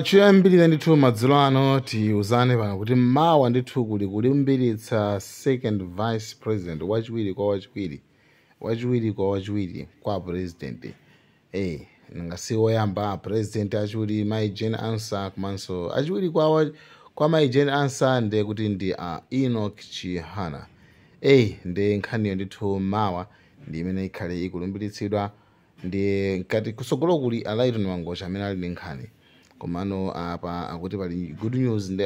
Chiyambirira ndithu madzulo ano tiuzane pano kuti mawa ndithu kulimbiritsa second vice president wachiwiri kwa wachiwiri kwa president. Ngasi woyamba president achiwiri Mai Jane Ansa komanso achiwiri kwa Mai Jane Ansa ndiye kuti ndi Enoch Chihana. Ndi nkhaniyo ndithu mawa ndi imene ikhale ikulumbiritsidwa ndi nkati kusogolo kuli Alaiton Mangosha amene ali ndi nkhani. Komano apa akuti pali good news ndi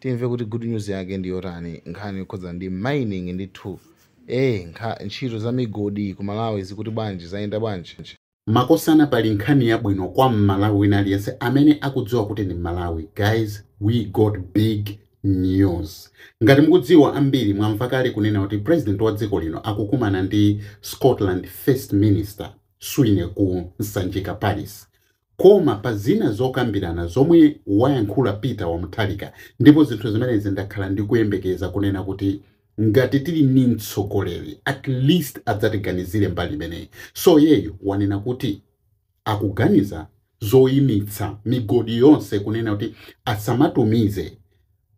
timve kuti good news yake ndi yotani. Nkhani ikhoza ndi mining ndithu ntchito za migodi ku Malawi zikuti bwanji zayenda bwanji. Makosana pali nkhani yabwino kwa Malawi wina aliyense amene akudziwa kuti ndi Malawi. Guys, we got big news. Ngati mukudziwa ambiri mwamva kale kunena kuti president wa dziko lino akukumana ndi Scotland First Minister Swine ku Nsanjika Paris. Koma pa zina zokambirana zomwe wayankhula Peter Wamutharika ndipo zinthu zimenezi ndakhala ndikuyembekeza kunena kuti ngati tili ni mtsogoleri at least adzatiganizire mbali imeneyi. So yeyo wanena kuti akuganiza zoyimitsa migodi yonse kunena kuti asamatumize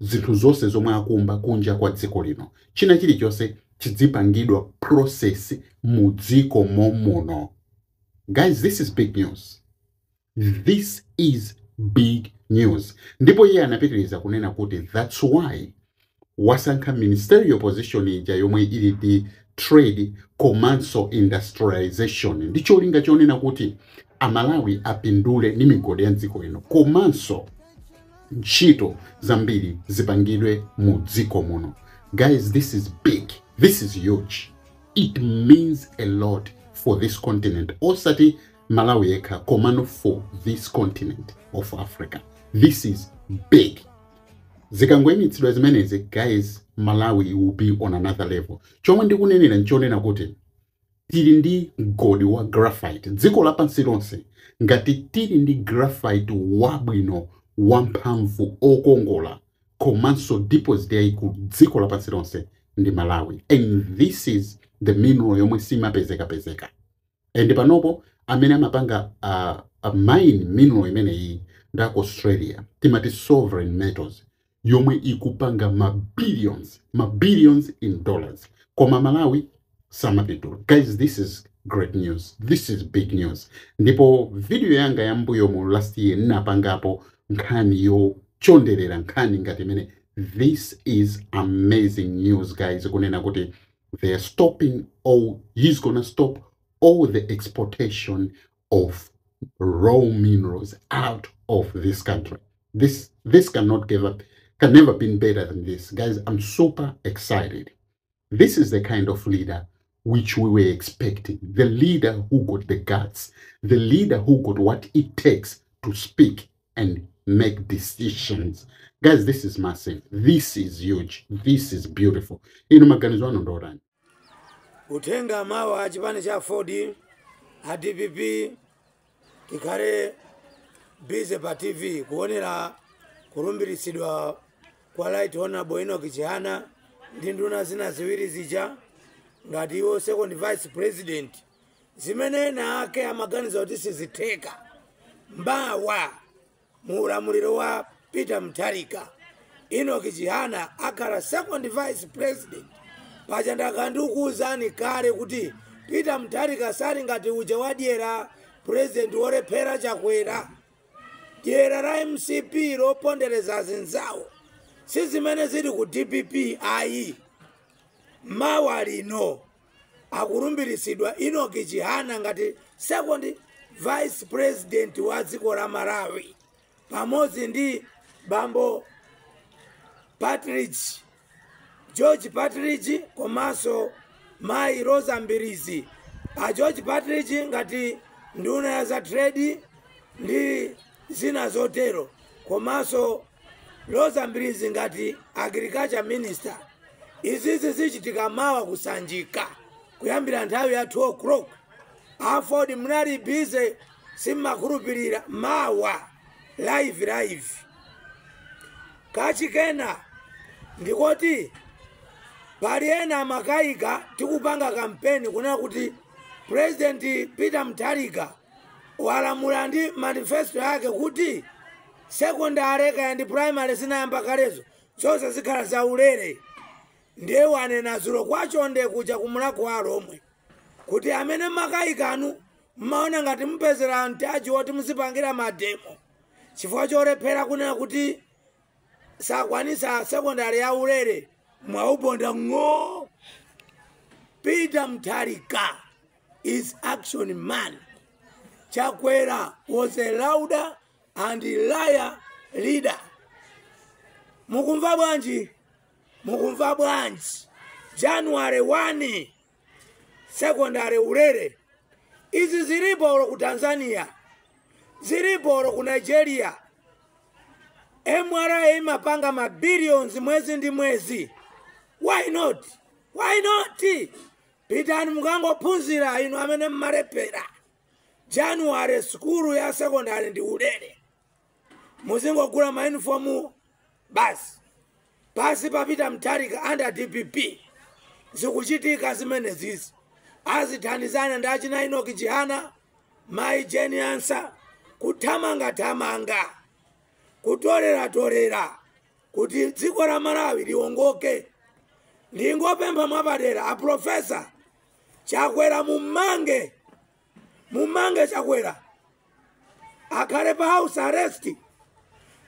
zinthu zonse zomwe akumba kunja kwa dziko lino. China chilichonse chidzipangidwa process mu dziko momuno. Guys, this is big news. This is big news. Ndipo iye anapitiriza kunena kuti that's why wasankha ministerial position ija yomwe ili di trade komanso industrialization. Ndicho linga chonena kuti Amalawi apindule ni migodi ya dziko lino komanso ntchito zambiri zipangidwe mu dziko muno. Guys, this is big. This is huge. It means a lot for this continent. Osati Malawi eka komano for this continent of Africa. This is big. Zikangoyimitsidwa zimenezi, guys, Malawi will be on another level. Chomwe ndikunenera nchonena kuti tili ndi mgodi wa graphite. Dziko lapansi lonse ngati tili ndi graphite wabwino wamphamvu okongola komanso deposit yayikulu dziko lapansi lonse ndi Malawi. And this is the mineral yomwe simapezeka. And panopo amene amapanga a mine mineral imeneyi ndako Australia timati sovereign metals yomwe ikupanga billions in dollars. Koma Malawi samapindula. Guys, this is great news. This is big news. Ndipo video yanga yambuyo mu last year napangapo nkhani yo chonderera nkhani ngati imene. This is amazing news, guys. Kunena kuti they're stopping he's gonna stop all the exportation of raw minerals out of this country. This can never been better than this. Guys, I'm super excited. This is the kind of leader which we were expecting. The leader who got the guts. The leader who got what it takes to speak and make decisions. Guys, this is massive. This is huge. This is beautiful. Ino maganizo ano ndorani. Utenga mawa achipani cha Ford DPP tikare busy pa TV kuonera kulumbiritsidwa kwa Right Honorable Enoch Chihana ndi nduna zina ziwiri zija ngati iwo second vice president zimene ake amaganiza kuti sizitheka mbawa mu ulamuliro wa Peter Mutharika. Enoch Chihana akhala second vice president paja ndakandikuwuzani kale kuti Peter Mutharika sali ngati uja wadyera president wolephera chakwera. Dyera la MCP lopondereza zinzawo sizimene zili ku DPP ayi. Mawa lino akulumbiritsidwa Enoch Chihana ngati second vice president wa dziko la Malawi pamodzi ndi bambo George Partridge komanso Mai Rosa Mbirizi. George Partridge ngati nduna ya za trade ndi zina zotero komanso Rosa Mbirizi ngati agriculture minister. Izizi zichitika mawa kusanjika kuyambira nthawi ya 2 o'clock. Aford mnali busy simakhulupirira mawa live. Kachikena ndikoti pali ena amakayika tikupanga kampeni kuna kuti President Peter Mutharika walamula ndi manifesto yake kuti secondary kaya ndi primary zinayamba kalezo zonse zikhala zaulere. Ndiye wanena zulo kwachonde kuja kumulaku alomwe kuti amene makayikanu mmaona ngati mpezera mtaji woti muzipangira mademo chifukwa cholephera kunena kuti sakwanisa secondary ya ulere mwauponda ng'o. Peter Mutharika is action man. Chakwera was a louder and liar leader. Mukumva bwanji? Mukumva bwanji? January 1 secondary ulere. Izi zilipo ku Tanzania, zilipo ku Nigeria. MRA mapanga mabilions mwezi ndi mwezi. Why not? Why not? Pitani mukangophunzira inu amene mmalepera. January skulu ya secondary ndi ulere. Muzingogula ma uniform basi. Basi pa Peter Mutharika under DPP. Zikuchitika zimene zizi. Azithandizana ndi achina Enoch Chihana, Mai Jeni Ansa, kuthamanga kutorera kuti dziko la Malawi liwongoke. Ndingopempha mwapadera a professor Chakwera mumange Chakwera akhale pa house arrest.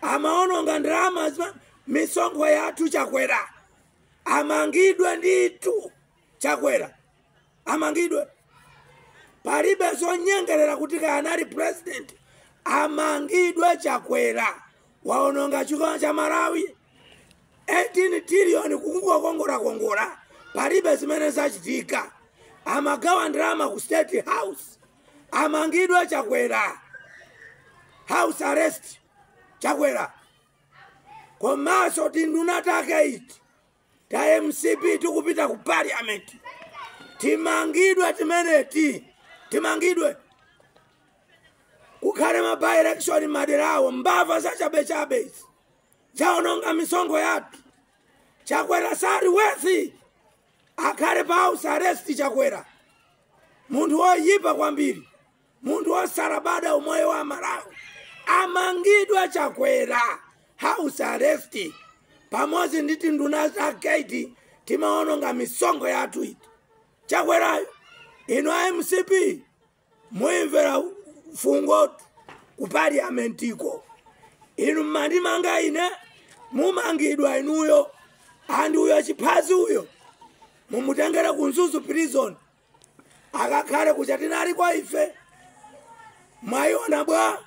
Amaononga ndalama misonkho yathu Chakwera amangidwe nditu. Chakwera amangidwe. Palibe zonyengerera kuti kanali president amangidwe. Chakwera waononga chuma cha Malawi 18 trillion kungokongora palibe zimene zachitika. Amagawa ndalama ku State House amangidwe. Chakwera house arrest. Chakwera komaso tindunatake iti ta MCP tukupita ku parliament timangidwe. Timangidwe kukhale ma by election maderawo mbava za chabe zaononga misonkho yathu. Chakwera sali worthy akhale pa house arrest. Chakwera munthu woyipa kwambiri, munthu wosarabada umoyo wa Malawi amangidwe. Chakwera house arrest pamodzi ndi tinduna zake timaononga misonkho yathu iti. Chakwerayo ino MCP muimvera fungo ku parliament iko. Inu mandimanga ine mumangidwa inuyo andi uyo chiphazi uyo mumutengera ku Nzuzu prison akakhale kuchatinali kwa ife. Mwaiona bwa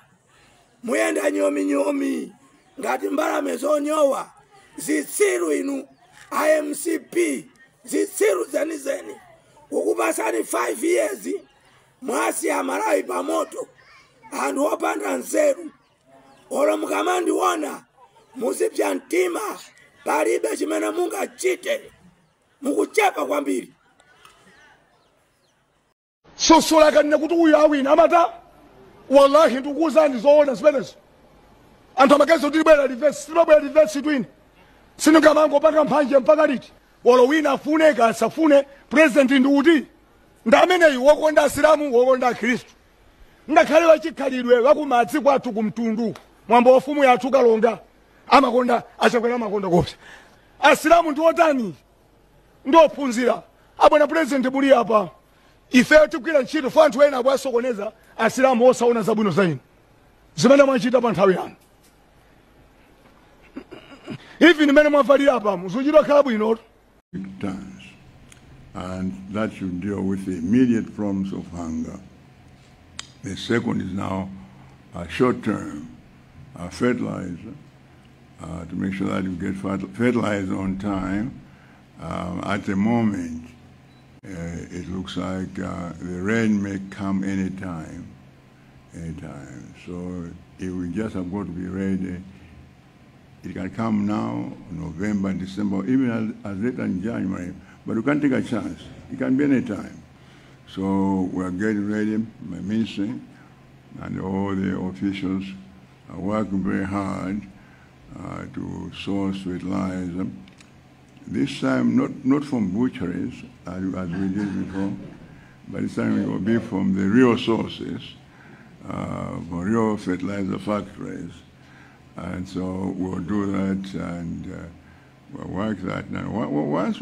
muyenda nyomi ngati mbalame zonyowa. Zitsiru inu IMCP zitsiru zenizeni ukupasani 5 years mwasi ya Malawi pamoto anthu opanda nzeru. Olo mukamandiona muzipya mtima palibe chimene mungachite mukuchepa kwambiri. Sosola kanene kuti uyu awina amata wallahi ndikuwuzani zoona zimenezo. Anthu amakazi tilibwera reverse twini sinungamango panga mphanje mpaka liti wolo wina afune kasafune president ndi uti ndameneyi wokonda Asilamu wokonda Khristu ngakhale wachikhalidwe wakumadzi kwathu kumtundu mwambo wafumu yathu Kalonga amakonda Achakwera amakonda kopsa. Asilamu ndi otani ndophunzira abona president buli apa ife tikwira ntchito fa anthu ena akwasokoneza Asilamu osaona zabwino zaino zimene mwachita pa nthawi yanu. Even many more value times, and that should deal with the immediate problems of hunger. The second is now a short-term fertilizer to make sure that you get fertilizer on time. At the moment, it looks like the rain may come anytime. So if we just have got to be ready. It can come now, November, December, even as late as January, but we can't take a chance. It can be any time. So we are getting ready, my ministry and all the officials are working very hard to source fertilizer. This time, not from butcheries, as we did before, but this time it will be from the real sources, from real fertilizer factories. And so we'll do that and we'll work that. Now, once